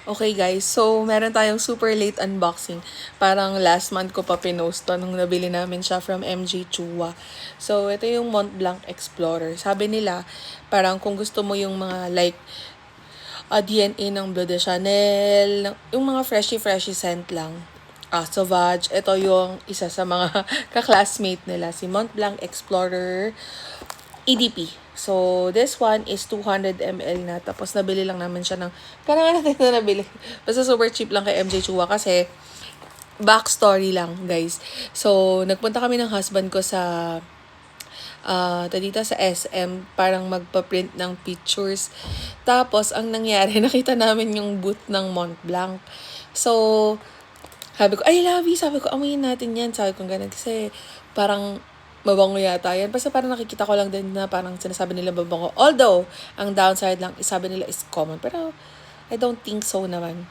Okay guys, so meron tayong super late unboxing. Parang last month ko pa pinost to nung nabili namin siya from MJ Chua. So ito yung Mont Blanc Explorer. Sabi nila, parang kung gusto mo yung mga like DNA ng Bleu de Chanel, yung mga freshy scent lang. Sauvage, ito yung isa sa mga kaklassmate nila, si Mont Blanc Explorer EDP. So, this one is 200 ml na. Tapos, nabili lang namin siya ng... Kailangan natin na nabili. Basta super cheap lang kay MJ Chua kasi backstory lang, guys. So, nagpunta kami ng husband ko sa dito sa SM, parang magpa-print ng pictures. Tapos, ang nangyari, nakita namin yung booth ng Mont Blanc. So, sabi ko, ay, Lavi, sabi ko, amuyin natin yan. Sabi ko, ganun. Kasi, parang, mabango yata yan. Basta parang nakikita ko lang din na parang sinasabi nila mabango. Although, ang downside lang, sabi nila is common. Pero, I don't think so naman.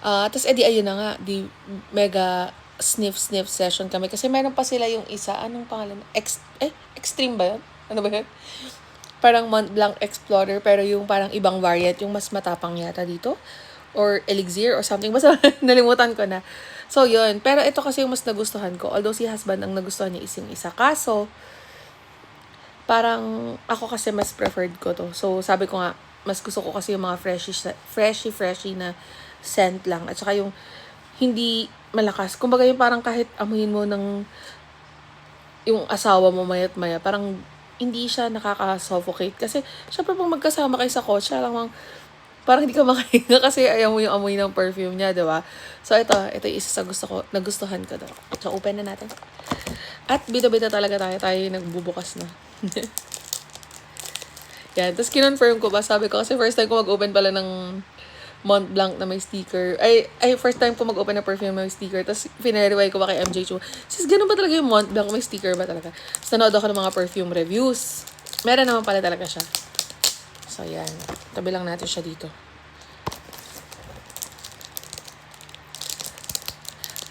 Tapos, edi, ayun na nga. Di, mega sniff session kami. Kasi meron pa sila yung isa. Anong pangalan? Extreme ba yun? Ano ba yun? Parang Mont Blanc Explorer. Pero yung parang ibang variant. Yung mas matapang yata dito. Or elixir or something. Basta nalimutan ko na. So, yun. Pero ito kasi yung mas nagustuhan ko. Although si husband ang nagustuhan niya is yung isa. Kaso, parang ako kasi mas preferred ko to. So, sabi ko nga, mas gusto ko kasi yung mga freshy na scent lang. At saka yung hindi malakas. Kumbaga yung parang kahit amuhin mo ng yung asawa mo mayat maya, parang hindi siya nakaka-suffocate. Kasi, syempre pag magkasama kayo sa kotse, alam parang hindi ka makahinga kasi ayaw mo yung amoy ng perfume niya, di ba? So, ito yung isa sa nagustuhan ko daw. So, open na natin. At bida-bida talaga tayo nagbubukas na. Yan. Tapos, kinonfirm ko ba? Sabi ko, kasi first time ko mag-open pala ng Mont Blanc na may sticker. First time ko mag-open na perfume na may sticker. Tapos, finareway ko ba kay MJ Chua. Sis, ganun ba talaga yung Mont Blanc? May sticker ba talaga? Tapos, nanood ako ng mga perfume reviews. Meron naman pala talaga siya. So, yan. Tabi lang natin siya dito.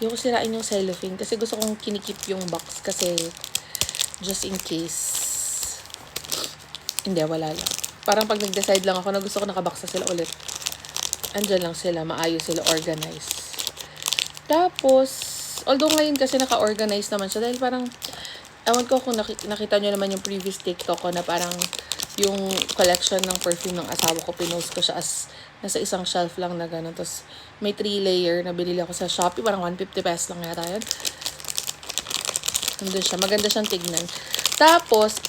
Yung ko sirain yung cellophane kasi gusto kong kinikip yung box kasi just in case. Hindi, wala lang. Parang pag nag-decide lang ako na gusto ko nakabaksa sila ulit. Andyan lang sila, maayos sila, organized. Tapos, although ngayon kasi naka-organize naman siya dahil parang, ewan ko kung nakita nyo naman yung previous TikTok ko na parang yung collection ng perfume ng asawa ko, pinost ko siya as nasa isang shelf lang na gano'n. Tapos, may 3-layer na binili ako sa Shopee. Parang 150 pesos lang yata yun. Nandun siya. Maganda siyang tignan. Tapos,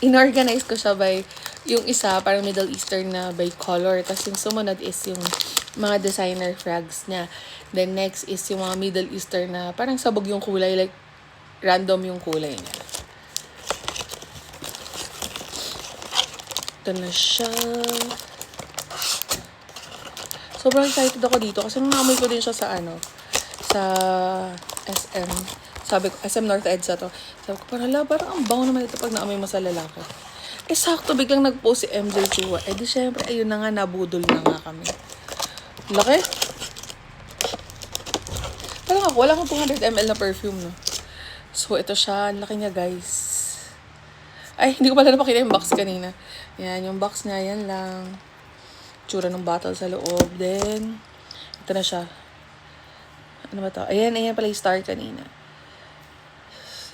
inorganize ko siya by yung isa, parang Middle Eastern na by color. Tapos, yung sumunod is yung mga designer frags niya. Then, next is yung mga Middle Eastern na parang sabog yung kulay. Like, random yung kulay niya. Ito na siya. Sobrang excited ako dito kasi naamoy ko din siya sa sa SM. Sabi ko, SM North EDSA to. Sabi ko, parang ang bango naman ito pag naamoy mo sa lalaki. Sakto, biglang nag-post si MJ Chua. Di syempre, ayun na nga, nabudol na nga kami. Laki. Parang ako, wala akong 200 ml na perfume, no? So, ito siya. Ang laki niya, guys. Hindi ko pala napakita yung box kanina. Yan, yung box niya, yan lang. Tsura ng bottle sa loob. Then, ito na siya. Ano ba to? Ayan pala yung star kanina.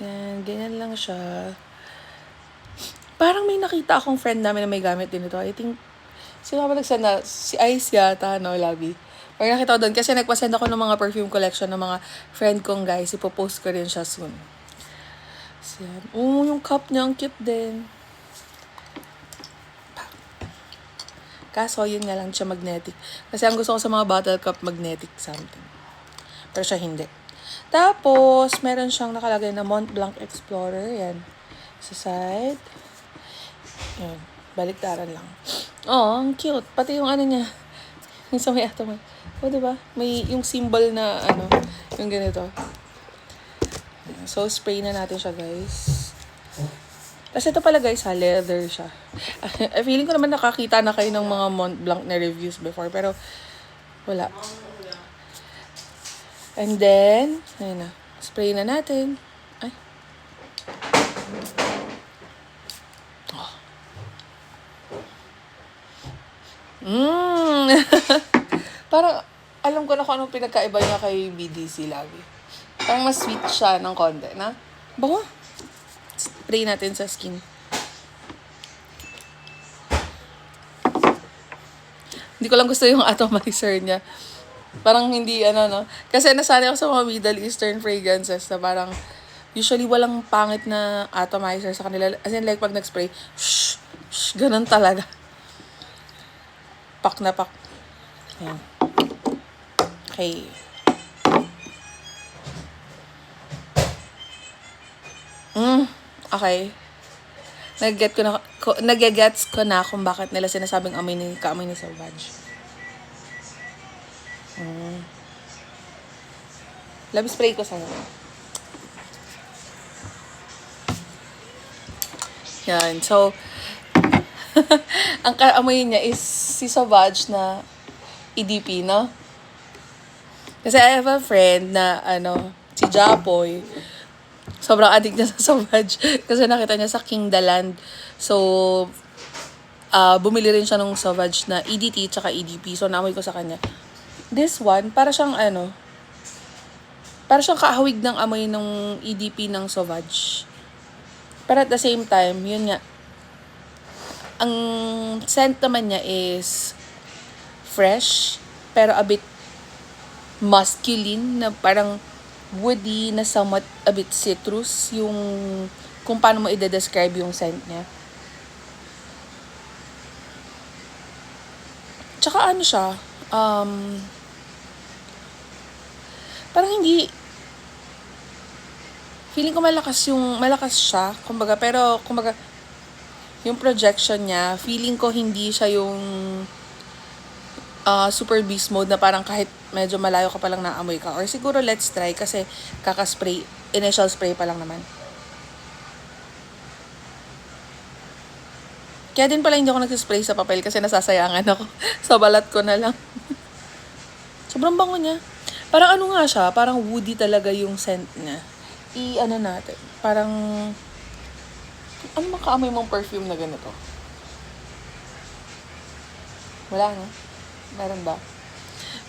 Yan, ganyan lang siya. Parang may nakita akong friend namin na may gamit din ito. I think, sino ba nagsend na? Si Ice yata, no, Labi? Parang nakita ko doon kasi nagpasend ako ng mga perfume collection ng mga friend kong guys. Ipopost ko rin siya soon. So, yan. Yung cup niya, ang cute din. Kaso, yun nga lang siya magnetic. Kasi ang gusto ko sa mga bottle cup, magnetic something. Pero siya hindi. Tapos, meron siyang nakalagay na Mont Blanc Explorer. Yan. Sa side. Yan. Baliktaran lang. Ang cute. Pati yung niya. Yung sa may ato. Diba? May yung symbol na yung ganito. So, spray na natin siya, guys. Kasi ito pala guys leather siya. Feeling ko naman nakakita na kayo ng mga Mont Blanc na reviews before, pero wala. And then, ayun na. Spray na natin. Ay. Parang, alam ko na kung anong pinagkaiba niya kay BDC Lavi. Parang mas sweet siya ng konti, na? Bango. Spray natin sa skin. Hindi ko lang gusto yung atomizer niya. Parang hindi, no? Kasi nasanay ako sa mga Middle Eastern fragrances na parang usually walang pangit na atomizer sa kanila. As in, like, pag nag-spray, shh, shh, ganun talaga. Pak na pak. Ayan. Okay. Okay. Nagigets ko na kung bakit nila sinasabing kaamoy ni Sauvage. Love spray ko sa'yo. Yan. So, ang kaamoy niya is si Sauvage na EDP, no? Kasi I have a friend na, si Japoy. Sobrang addict niya sa Sauvage. Kasi nakita niya sa King Daland. So, bumili rin siya ng Sauvage na EDT tsaka EDP. So, naamoy ko sa kanya. This one, para siyang kaahawig ng amoy ng EDP ng Sauvage. Pero at the same time, yun nga, ang scent naman niya is fresh, pero a bit masculine, na parang woody, na somewhat a bit citrus, yung kung paano mo i-describe yung scent niya. Tsaka siya, parang hindi, feeling ko malakas siya, pero yung projection niya, feeling ko hindi siya yung super beast mode na parang kahit medyo malayo ka pa lang naamoy ka. Or siguro let's try kasi kaka-spray, initial spray pa lang naman. Kaya din pala hindi ako nagsispray sa papel kasi nasasayangan ako. Sa balat ko na lang. Sobrang bango niya. Parang nga siya, parang woody talaga yung scent niya. Natin. Parang, makaamoy mong perfume na ganito? Wala, no? Meron ba?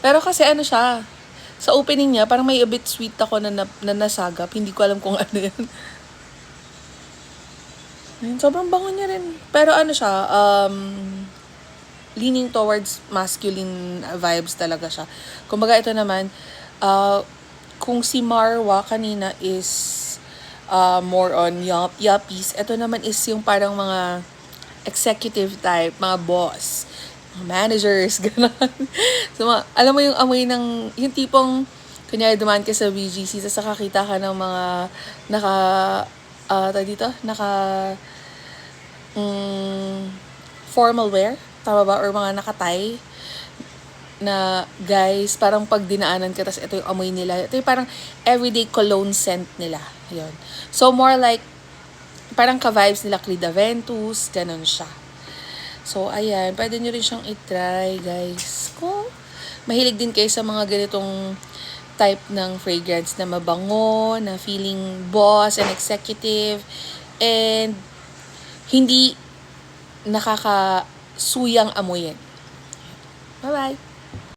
Pero kasi siya, sa opening niya, parang may a bit sweet ako na nasagap. Hindi ko alam kung ano yan. Sobrang bango niya rin. Pero siya, leaning towards masculine vibes talaga siya. Kumbaga ito naman, kung si Marwa kanina is more on yuppies, ito naman is yung parang mga executive type, mga boss, mga managers, gano'n. So, alam mo yung amoy yung tipong, kunyari dumaan ka sa BGC, tapos nakakita ka ng mga formal wear, tama ba? Or mga nakatay na guys, parang pag dinaanan ka, tapos ito yung amoy nila. Ito yung parang everyday cologne scent nila. Yun. So, more like, parang ka-vibes nila Creed Aventus, ganun siya. So, ayan. Pwede nyo rin siyang itry, guys. Kung mahilig din kayo sa mga ganitong type ng fragrance na mabango, na feeling boss and executive, and hindi nakakasuyang amoyin. Bye-bye!